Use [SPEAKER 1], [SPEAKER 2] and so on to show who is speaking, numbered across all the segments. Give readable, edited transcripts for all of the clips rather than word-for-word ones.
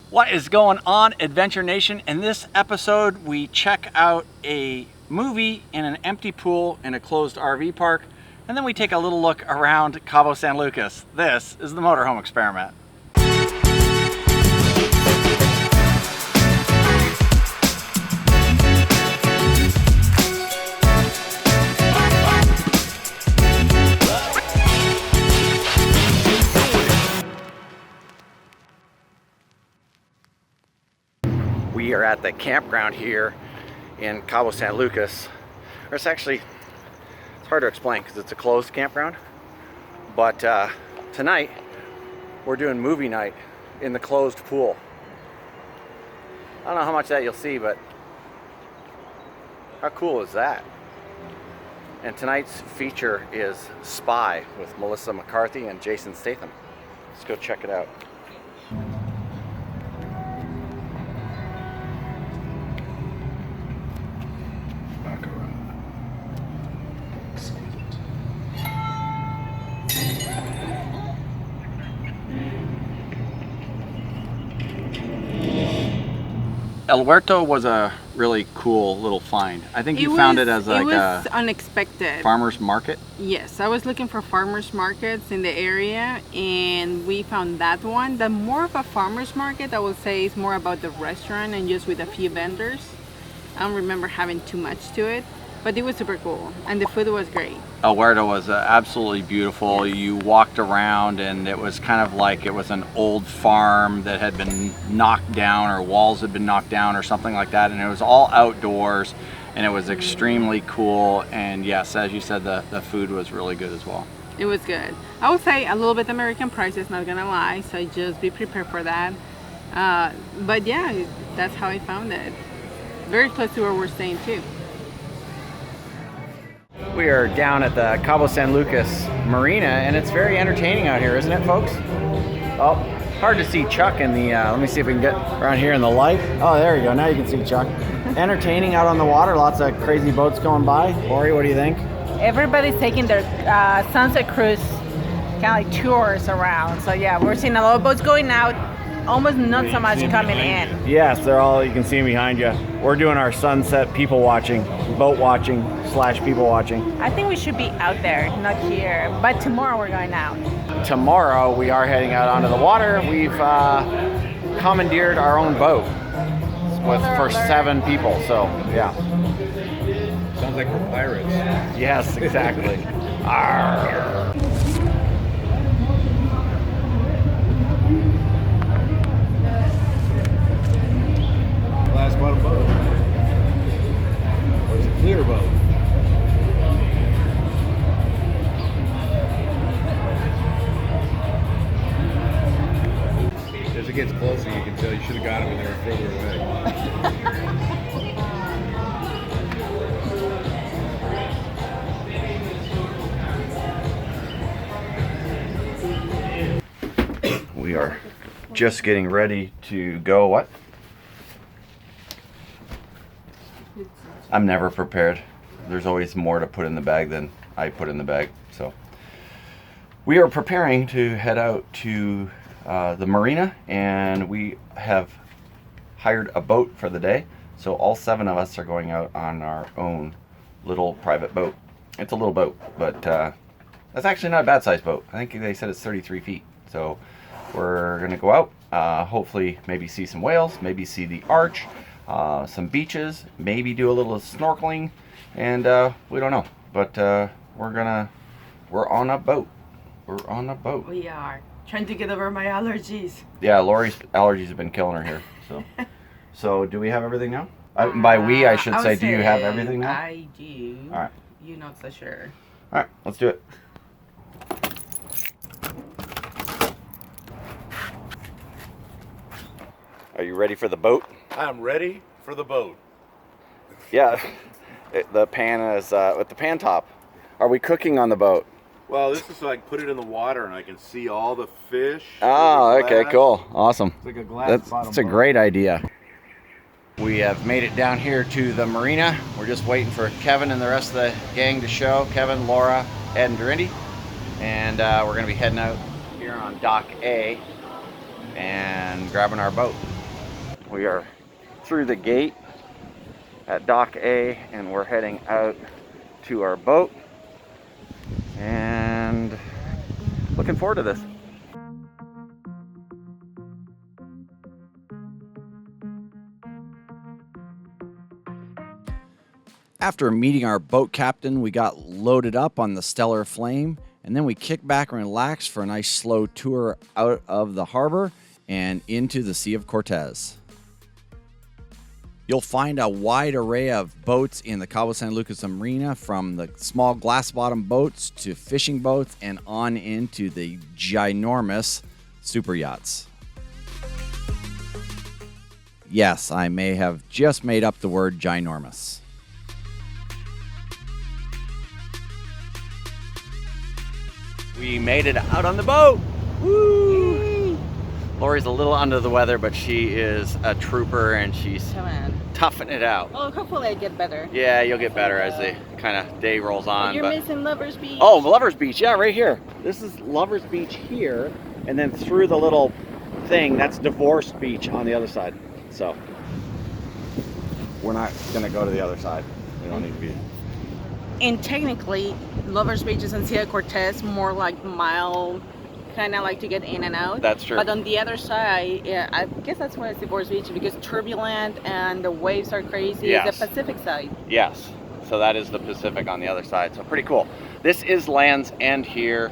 [SPEAKER 1] What is going on, Adventure Nation? In this episode, we check out a movie in an empty pool in a closed RV park, and then we take a little look around Cabo San Lucas. This is the Motorhome Experiment. We are at the campground here in Cabo San Lucas. Or it's hard to explain because it's a closed campground. But tonight we're doing movie night in the closed pool. I don't know how much of that you'll see, but how cool is that? And tonight's feature is Spy with Melissa McCarthy and Jason Statham. Let's go check it out. El Huerto was a really cool little find. I think you found it as like a
[SPEAKER 2] unexpected
[SPEAKER 1] farmer's market.
[SPEAKER 2] Yes, I was looking for farmers markets in the area, and we found that one. The more of a farmers market, I would say, is more about the restaurant and just with a few vendors. I don't remember having too much to it, but it was super cool, and the food was great.
[SPEAKER 1] El Huerto was absolutely beautiful. You walked around and it was kind of like it was an old farm that had been knocked down, or walls had been knocked down or something like that, and it was all outdoors and it was extremely cool. And yes, as you said, the food was really good as well.
[SPEAKER 2] It was good. I would say a little bit American prices, not gonna lie, so just be prepared for that. But yeah, that's how I found it. Very close to where we're staying too.
[SPEAKER 1] We are down at the Cabo San Lucas Marina, and it's very entertaining out here, isn't it, folks? Oh, hard to see Chuck in the, let me see if we can get around here in the light. Oh, there you go. Now you can see Chuck. Entertaining out on the water. Lots of crazy boats going by. Lori, what do you think?
[SPEAKER 3] Everybody's taking their sunset cruise kind of like tours around. So yeah, we're seeing a lot of boats going out. Almost not so much coming in.
[SPEAKER 1] Yes, they're all, you can see them behind you. We're doing our sunset people watching, boat watching / people watching.
[SPEAKER 3] I think we should be out there, not here. But tomorrow we're going out.
[SPEAKER 1] Tomorrow we are heading out onto the water. We've commandeered our own boat for 7 people, so yeah.
[SPEAKER 4] Sounds like we're pirates.
[SPEAKER 1] Yes, exactly. Arr.
[SPEAKER 4] Glass bottom boat. Or is it clear boat? As it gets closer, you can tell you should have got them when they were further away.
[SPEAKER 1] We are just getting ready to go. What? I'm never prepared. There's always more to put in the bag than I put in the bag. So we are preparing to head out to the Marina, and we have hired a boat for the day. So all 7 of us are going out on our own little private boat. It's a little boat, but that's actually not a bad sized boat. I think they said it's 33 feet. So we're gonna go out, hopefully maybe see some whales, maybe see the arch, some beaches, maybe do a little snorkeling, and we don't know, but we're on a boat. We're on a boat.
[SPEAKER 2] We are trying to get over my allergies.
[SPEAKER 1] Yeah, Lori's allergies have been killing her here. So do we have everything now? By we, I should say, do you have everything now?
[SPEAKER 2] I do.
[SPEAKER 1] All right.
[SPEAKER 2] You're not so sure.
[SPEAKER 1] All right, let's do it. Are you ready for the boat?
[SPEAKER 4] I'm ready for the boat.
[SPEAKER 1] Yeah, the pan is with the pan top. Are we cooking on the boat?
[SPEAKER 4] Well, this is so I can put it in the water and I can see all the fish.
[SPEAKER 1] Oh, okay, cool, awesome.
[SPEAKER 4] It's like a glass bottom
[SPEAKER 1] That's a
[SPEAKER 4] boat.
[SPEAKER 1] great idea. We have made it down here to the Marina. We're just waiting for Kevin and the rest of the gang to show. Kevin, Laura, Ed, and Dorindy. And we're gonna be heading out here on Dock A and grabbing our boat. We are through the gate at Dock A, and we're heading out to our boat. And looking forward to this. After meeting our boat captain, we got loaded up on the Stellar Flame, and then we kicked back and relaxed for a nice slow tour out of the harbor and into the Sea of Cortez. You'll find a wide array of boats in the Cabo San Lucas Marina, from the small glass bottom boats to fishing boats and on into the ginormous super yachts. Yes, I may have just made up the word ginormous. We made it out on the boat. Woo! Lori's a little under the weather, but she is a trooper and she's toughing it out.
[SPEAKER 2] Oh, hopefully I get better.
[SPEAKER 1] Yeah, you'll get better as the kind of day rolls on.
[SPEAKER 2] You're missing Lover's Beach.
[SPEAKER 1] Oh, Lover's Beach, yeah, right here. This is Lover's Beach here, and then through the little thing, that's Divorce Beach on the other side. So we're not gonna go to the other side. We don't need to be.
[SPEAKER 2] And technically, Lover's Beach is in Sea of Cortez, more like mild, kind of like to get in and out.
[SPEAKER 1] That's true.
[SPEAKER 2] But on the other side, yeah, I guess that's why it's Divorce Beach, because turbulent and the waves are crazy.
[SPEAKER 1] Yes.
[SPEAKER 2] It's the Pacific side.
[SPEAKER 1] Yes, so that is the Pacific on the other side. So pretty cool. This is Land's End here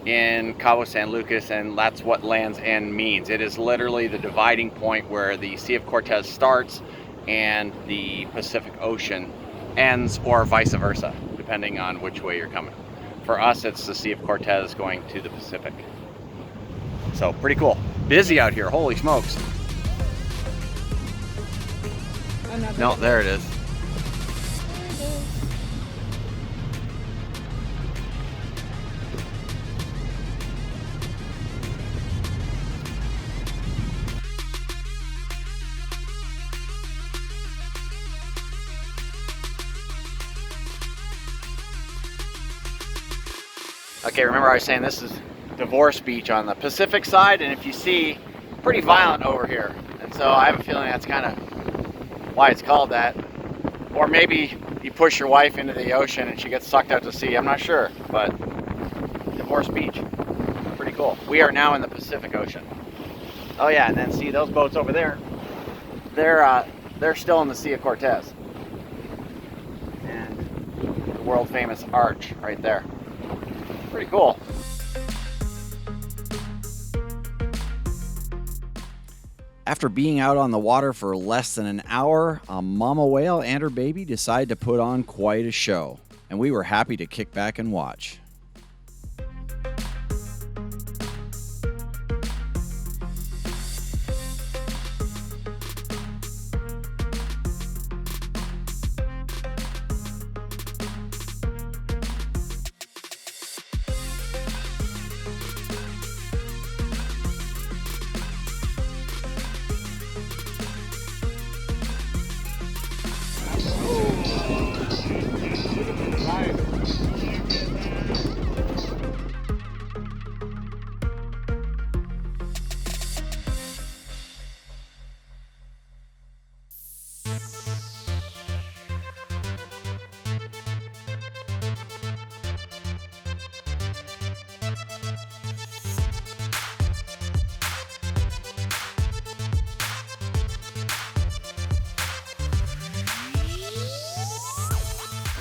[SPEAKER 1] in Cabo San Lucas, and that's what Land's End means. It is literally the dividing point where the Sea of Cortez starts and the Pacific Ocean ends, or vice versa, depending on which way you're coming. For us, it's the Sea of Cortez going to the Pacific. So pretty cool. Busy out here, holy smokes. No, there it is. Okay, remember I was saying this is Divorce Beach on the Pacific side, and if you see, pretty violent over here. And so I have a feeling that's kind of why it's called that. Or maybe you push your wife into the ocean and she gets sucked out to sea. I'm not sure, but Divorce Beach, pretty cool. We are now in the Pacific Ocean. Oh yeah, and then see those boats over there. They're still in the Sea of Cortez. And the world famous arch right there. Pretty cool. After being out on the water for less than an hour, a mama whale and her baby decided to put on quite a show, and we were happy to kick back and watch.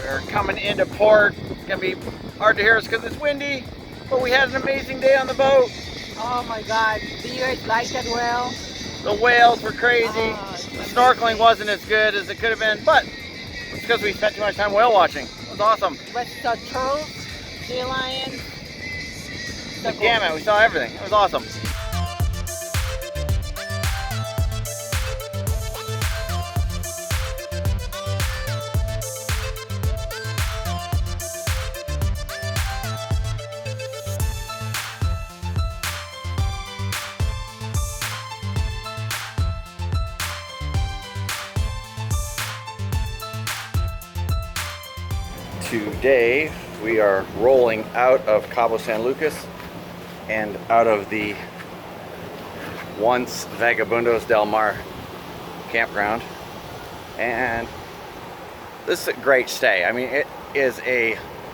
[SPEAKER 1] We're coming into port. It's gonna be hard to hear us because it's windy, but we had an amazing day on the boat.
[SPEAKER 2] Oh my God, do you guys like that whale?
[SPEAKER 1] The whales were crazy. The snorkeling wasn't as good as it could have been, but it's because we spent too much time whale watching. It was awesome.
[SPEAKER 2] But the turtles, sea lions,
[SPEAKER 1] The gamut, we saw everything. It was awesome. Today we are rolling out of Cabo San Lucas and out of the once Vagabundos del Mar campground, and this is a great stay. I mean, it is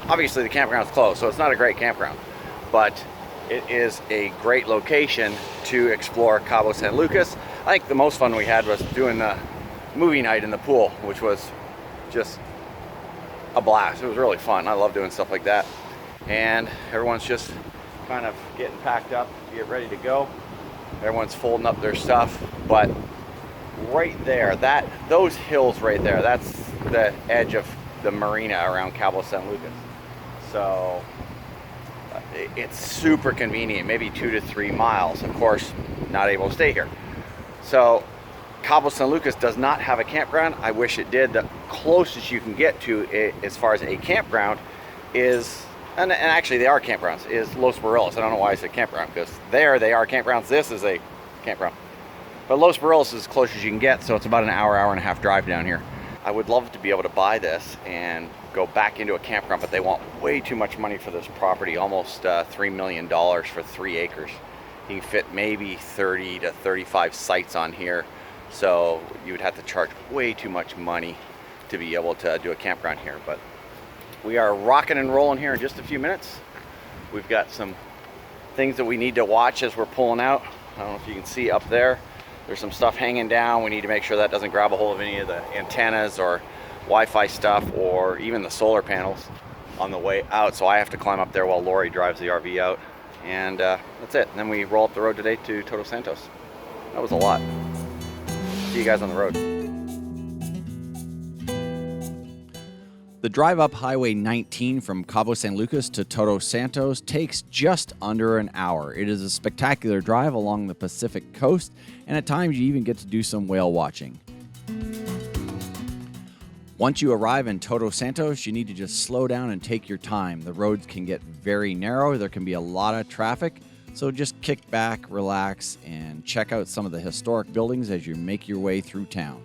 [SPEAKER 1] obviously the campground's closed, so it's not a great campground, but it is a great location to explore Cabo San Lucas. I think the most fun we had was doing the movie night in the pool, which was just a blast. It was really fun. I love doing stuff like that. And everyone's just kind of getting packed up to get ready to go. Everyone's folding up their stuff, but right there, those hills right there, that's the edge of the marina around Cabo San Lucas. So it's super convenient, maybe 2 to 3 miles. Of course, not able to stay here. So Cabo San Lucas does not have a campground. I wish it did. The closest you can get to it as far as a campground is, and actually they are campgrounds, is Los Barriles. I don't know why I said campground, because there they are campgrounds. This is a campground. But Los Barriles is as close as you can get, so it's about an hour and a half drive down here. I would love to be able to buy this and go back into a campground, but they want way too much money for this property, almost $3 million for 3 acres. You can fit maybe 30 to 35 sites on here, so you would have to charge way too much money to be able to do a campground here. But we are rocking and rolling here in just a few minutes. We've got some things that we need to watch as we're pulling out. I don't know if you can see up there. There's some stuff hanging down. We need to make sure that doesn't grab a hold of any of the antennas or Wi-Fi stuff, or even the solar panels on the way out. So I have to climb up there while Lori drives the RV out. And that's it. And then we roll up the road today to Todos Santos. That was a lot. See you guys on the road. The drive up Highway 19 from Cabo San Lucas to Todos Santos takes just under an hour. It is a spectacular drive along the Pacific coast, and at times you even get to do some whale watching. Once you arrive in Todos Santos, you need to just slow down and take your time. The roads can get very narrow. There can be a lot of traffic. So just kick back, relax, and check out some of the historic buildings as you make your way through town.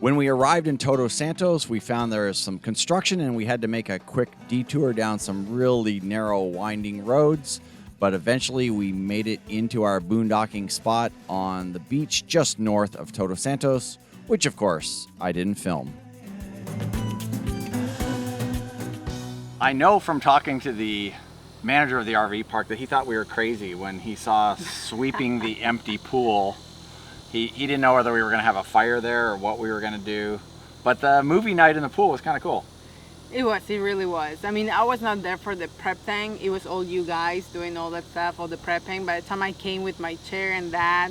[SPEAKER 1] When we arrived in Todos Santos, we found there is some construction and we had to make a quick detour down some really narrow, winding roads. But eventually we made it into our boondocking spot on the beach just north of Todos Santos, which of course I didn't film. I know from talking to the manager of the RV park that he thought we were crazy when he saw us sweeping the empty pool. He didn't know whether we were going to have a fire there or what we were going to do. But the movie night in the pool was kind of cool.
[SPEAKER 2] It really was. I mean, I was not there for the prep thing. It was all you guys doing all that stuff, all the prepping. By the time I came with my chair and that,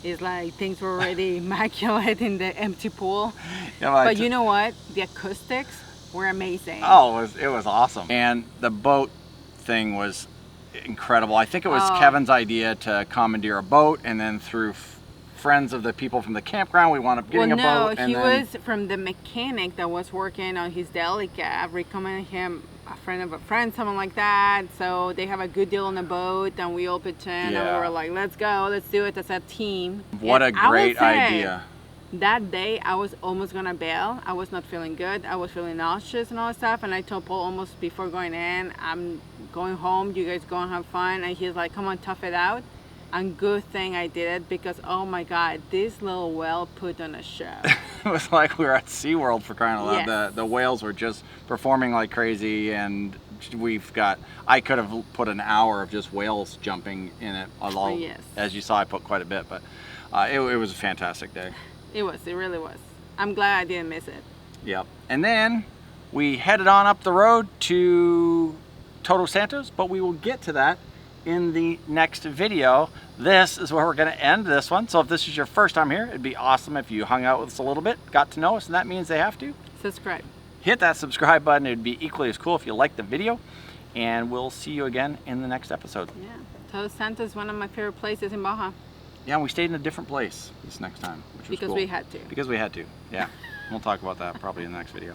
[SPEAKER 2] it's like things were already immaculate in the empty pool. Yeah, but you know what? The acoustics were amazing.
[SPEAKER 1] Oh, it was awesome. And the boat thing was incredible. I think it was Kevin's idea to commandeer a boat, and then through friends of the people from the campground, we wound up getting a boat.
[SPEAKER 2] He was from the mechanic that was working on his Delica. I recommended him a friend of a friend, something like that. So they have a good deal on the boat, and we all pitched in, and we were like, let's go, let's do it as a team.
[SPEAKER 1] What a great idea.
[SPEAKER 2] That day, I was almost gonna bail. I was not feeling good. I was feeling nauseous and all that stuff. And I told Paul almost before going in, I'm going home. You guys go and have fun. And he's like, come on, tough it out. And good thing I did it, because oh my God, this little whale put on a show.
[SPEAKER 1] It was like we were at SeaWorld, for crying out loud.
[SPEAKER 2] Yes.
[SPEAKER 1] The whales were just performing like crazy, and I could have put an hour of just whales jumping in it. Although,
[SPEAKER 2] yes.
[SPEAKER 1] As you saw, I put quite a bit, but it was a fantastic day.
[SPEAKER 2] It really was. I'm glad I didn't miss it.
[SPEAKER 1] Yep. And then we headed on up the road to Todos Santos, but we will get to that in the next video. This is where we're going to end this one. So if this is your first time here, it'd be awesome if you hung out with us a little bit, got to know us, and that means they have to
[SPEAKER 2] subscribe.
[SPEAKER 1] Hit that subscribe button. It'd be equally as cool if you liked the video, and we'll see you again in the next episode.
[SPEAKER 2] Yeah, Todos Santos is one of my favorite places in Baja.
[SPEAKER 1] Yeah, we stayed in a different place this next time, which was
[SPEAKER 2] because
[SPEAKER 1] cool.
[SPEAKER 2] we had to.
[SPEAKER 1] Because we had to, yeah. We'll talk about that probably in the next video.